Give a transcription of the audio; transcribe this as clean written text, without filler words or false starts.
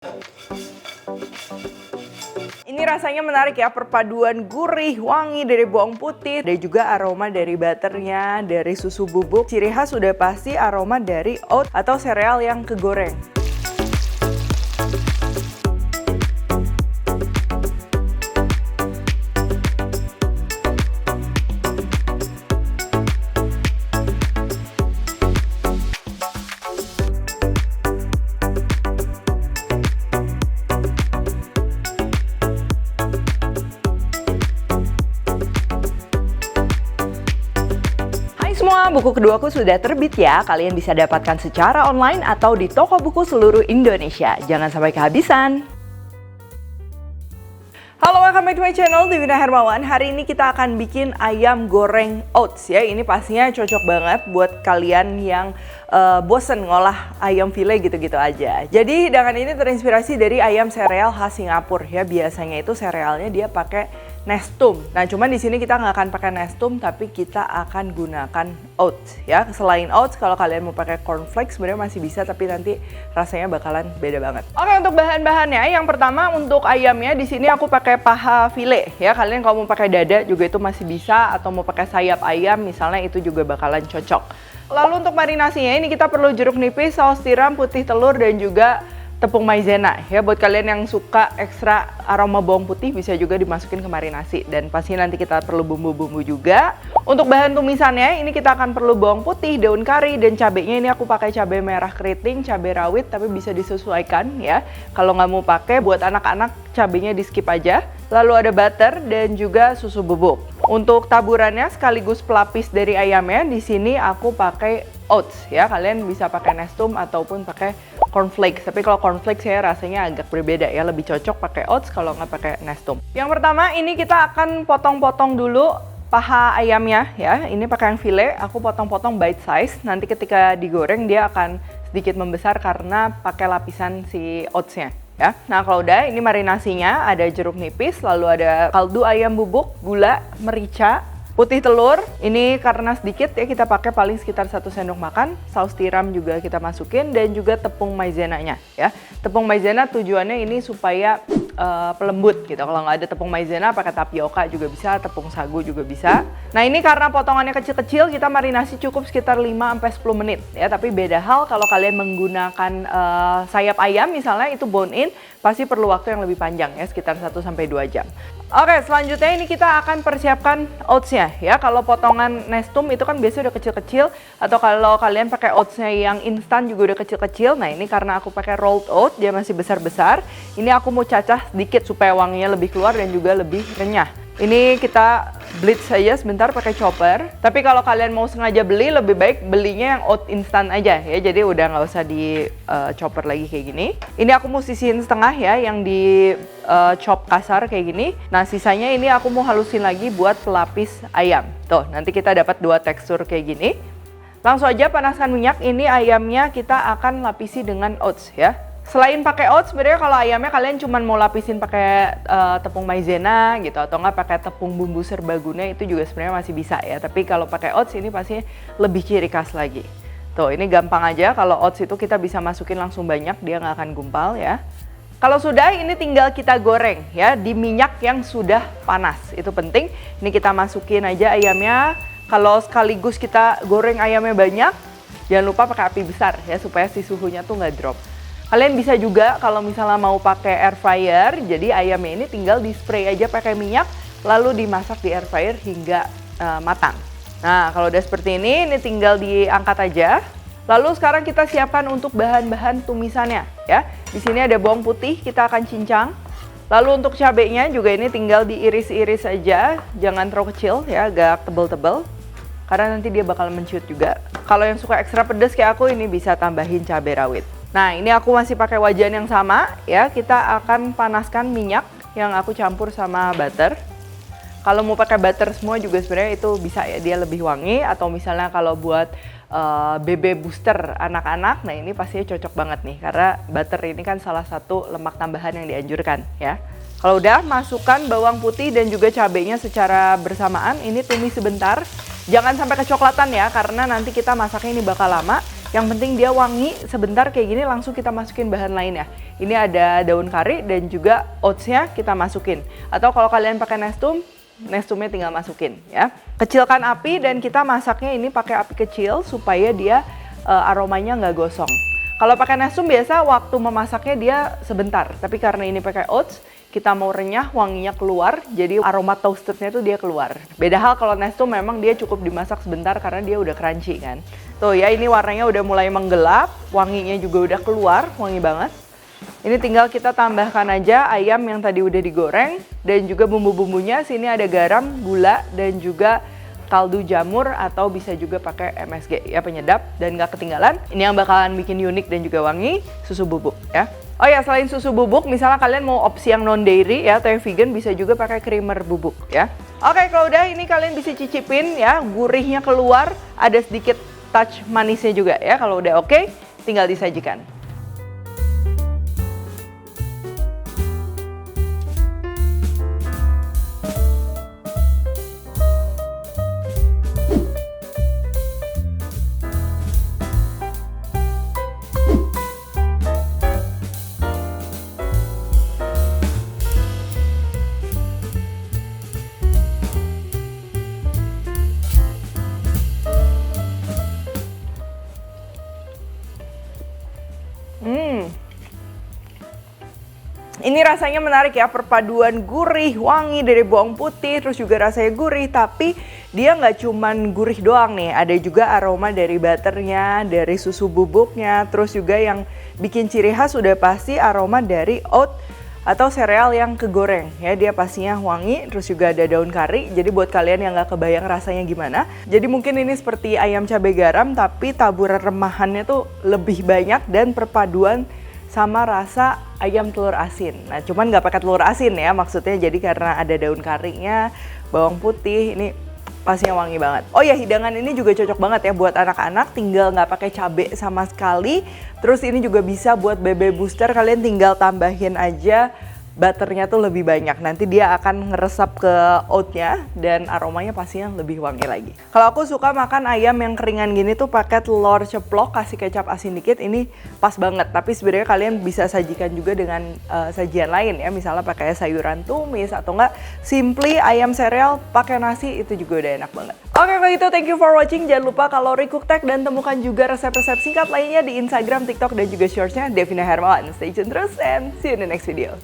Ini rasanya menarik ya, perpaduan gurih, wangi dari bawang putih, dan juga aroma dari butternya, dari susu bubuk. Ciri khas sudah pasti aroma dari oat atau sereal yang kegoreng. Semua buku keduaku sudah terbit ya, kalian bisa dapatkan secara online atau di toko buku seluruh Indonesia. Jangan sampai kehabisan. Halo, welcome back to my channel, Devina Hermawan. Hari ini kita akan bikin ayam goreng oats ya. Ini pastinya cocok banget buat kalian yang bosen ngolah ayam file gitu-gitu aja. Jadi hidangan ini terinspirasi dari ayam sereal khas Singapura ya. Biasanya itu serealnya dia pakai Nestum. Nah, cuman di sini kita nggak akan pakai Nestum, tapi kita akan gunakan oats ya. Selain oats, kalau kalian mau pakai cornflakes sebenarnya masih bisa, tapi nanti rasanya bakalan beda banget. Oke, untuk bahan-bahannya, yang pertama untuk ayamnya di sini aku pakai paha file ya. Kalian kalau mau pakai dada juga itu masih bisa, atau mau pakai sayap ayam misalnya itu juga bakalan cocok. Lalu untuk marinasinya ini kita perlu jeruk nipis, saus tiram, putih telur, dan juga tepung maizena ya. Buat kalian yang suka ekstra aroma bawang putih bisa juga dimasukin ke marinasi, dan pasti nanti kita perlu bumbu-bumbu juga. Untuk bahan tumisannya ini kita akan perlu bawang putih, daun kari, dan cabenya ini aku pakai cabai merah keriting, cabai rawit, tapi bisa disesuaikan ya. Kalau nggak mau pakai, buat anak-anak cabenya di skip aja. Lalu ada butter dan juga susu bubuk. Untuk taburannya sekaligus pelapis dari ayamnya, di sini aku pakai oats ya. Kalian bisa pakai Nestum ataupun pakai cornflakes. Tapi kalau cornflakes saya rasanya agak berbeda ya, lebih cocok pakai oats kalau nggak pakai Nestum. Yang pertama ini kita akan potong-potong dulu paha ayamnya ya. Ini pakai yang file, aku potong-potong bite size. Nanti ketika digoreng dia akan sedikit membesar karena pakai lapisan si oatsnya ya. Nah, kalau udah, ini marinasinya ada jeruk nipis, lalu ada kaldu ayam bubuk, gula, merica, putih telur. Ini karena sedikit ya, kita pakai paling sekitar 1 sendok makan. Saus tiram juga kita masukin, dan juga tepung maizenanya ya. Tepung maizena tujuannya ini supaya pelembut gitu. Kalau nggak ada tepung maizena pakai tapioka juga bisa, tepung sagu juga bisa. Nah, ini karena potongannya kecil-kecil, kita marinasi cukup sekitar 5-10 menit ya. Tapi beda hal kalau kalian menggunakan sayap ayam misalnya, itu bone in, pasti perlu waktu yang lebih panjang ya, sekitar 1-2 jam. Oke, selanjutnya ini kita akan persiapkan oatsnya ya. Kalau potongan Nestum itu kan biasanya udah kecil-kecil, atau kalau kalian pakai oatsnya yang instan juga udah kecil-kecil. Nah, ini karena aku pakai rolled oat, dia masih besar-besar. Ini aku mau cacah sedikit supaya wanginya lebih keluar dan juga lebih renyah. Ini kita blitz saja sebentar pakai chopper. Tapi kalau kalian mau sengaja beli, lebih baik belinya yang oat instan aja ya. Jadi udah nggak usah di chopper lagi kayak gini. Ini aku mau sisihin setengah ya, yang di chop kasar kayak gini. Nah, sisanya ini aku mau halusin lagi buat pelapis ayam. Tuh, nanti kita dapat 2 tekstur kayak gini. Langsung aja panaskan minyak. Ini ayamnya kita akan lapisi dengan oats ya. Selain pakai oats, sebenarnya kalau ayamnya kalian cuma mau lapisin pakai tepung maizena gitu, atau nggak pakai tepung bumbu serbaguna, itu juga sebenarnya masih bisa ya. Tapi kalau pakai oats ini pasti lebih ciri khas lagi. Tuh, ini gampang aja. Kalau oats itu kita bisa masukin langsung banyak, dia nggak akan gumpal ya. Kalau sudah, ini tinggal kita goreng ya di minyak yang sudah panas. Itu penting. Ini kita masukin aja ayamnya. Kalau sekaligus kita goreng ayamnya banyak, jangan lupa pakai api besar ya, supaya si suhunya tuh nggak drop. Kalian bisa juga kalau misalnya mau pakai air fryer, jadi ayamnya ini tinggal di spray aja pakai minyak, lalu dimasak di air fryer hingga matang. Nah, kalau udah seperti ini tinggal diangkat aja. Lalu sekarang kita siapkan untuk bahan-bahan tumisannya ya. Di sini ada bawang putih, kita akan cincang. Lalu untuk cabenya juga ini tinggal diiris-iris aja, jangan terlalu kecil ya, agak tebel-tebel. Karena nanti dia bakal mencut juga. Kalau yang suka ekstra pedas kayak aku, ini bisa tambahin cabai rawit. Nah, ini aku masih pakai wajan yang sama ya. Kita akan panaskan minyak yang aku campur sama butter. Kalau mau pakai butter semua juga sebenarnya itu bisa ya, dia lebih wangi. Atau misalnya kalau buat BB booster anak-anak, nah ini pastinya cocok banget nih, karena butter ini kan salah satu lemak tambahan yang dianjurkan ya. Kalau udah, masukkan bawang putih dan juga cabenya secara bersamaan. Ini tumis sebentar, jangan sampai kecoklatan ya, karena nanti kita masaknya ini bakal lama. Yang penting dia wangi, sebentar kayak gini langsung kita masukin bahan lainnya. Ini ada daun kari dan juga oatsnya kita masukin. Atau kalau kalian pakai nestumnya tinggal masukin ya. Kecilkan api dan kita masaknya ini pakai api kecil supaya dia aromanya nggak gosong. Kalau pakai nestum biasa waktu memasaknya dia sebentar, tapi karena ini pakai oats, kita mau renyah, wanginya keluar, jadi aroma toastednya tuh dia keluar. Beda hal kalau nestum memang dia cukup dimasak sebentar karena dia udah crunchy kan. Tuh ya, ini warnanya udah mulai menggelap, wanginya juga udah keluar, wangi banget. Ini tinggal kita tambahkan aja ayam yang tadi udah digoreng dan juga bumbu-bumbunya. Sini ada garam, gula, dan juga kaldu jamur atau bisa juga pakai MSG ya, penyedap dan nggak ketinggalan. Ini yang bakalan bikin unik dan juga wangi, susu bubuk ya. Oh ya, selain susu bubuk, misalnya kalian mau opsi yang non dairy ya atau yang vegan, bisa juga pakai creamer bubuk ya. Oke, kalau udah ini kalian bisa cicipin ya, gurihnya keluar, ada sedikit touch manisnya juga ya. Kalau udah oke, tinggal disajikan. Ini rasanya menarik ya, perpaduan gurih, wangi dari bawang putih, terus juga rasanya gurih, tapi dia nggak cuman gurih doang nih, ada juga aroma dari butternya, dari susu bubuknya, terus juga yang bikin ciri khas udah pasti aroma dari oat atau sereal yang kegoreng ya, dia pastinya wangi, terus juga ada daun kari. Jadi buat kalian yang nggak kebayang rasanya gimana, jadi mungkin ini seperti ayam cabai garam tapi taburan remahannya tuh lebih banyak dan perpaduan sama rasa ayam telur asin. Nah, cuman nggak pakai telur asin ya maksudnya, jadi karena ada daun karinya, bawang putih, ini pastinya wangi banget. Oh ya, hidangan ini juga cocok banget ya buat anak-anak, tinggal nggak pakai cabai sama sekali. Terus ini juga bisa buat baby booster, kalian tinggal tambahin aja butternya tuh lebih banyak, nanti dia akan ngeresap ke oatnya dan aromanya pastinya lebih wangi lagi. Kalau aku suka makan ayam yang keringan gini tuh pakai telur ceplok, kasih kecap asin dikit, ini pas banget. Tapi sebenarnya kalian bisa sajikan juga dengan sajian lain ya, misalnya pakai sayuran tumis atau enggak simply ayam sereal pakai nasi, itu juga udah enak banget. Oke, kalau gitu thank you for watching. Jangan lupa Kalori Cook Tag dan temukan juga resep-resep singkat lainnya di Instagram, TikTok, dan juga Shortsnya Devina Hermawan. Stay tune terus and see you in the next video.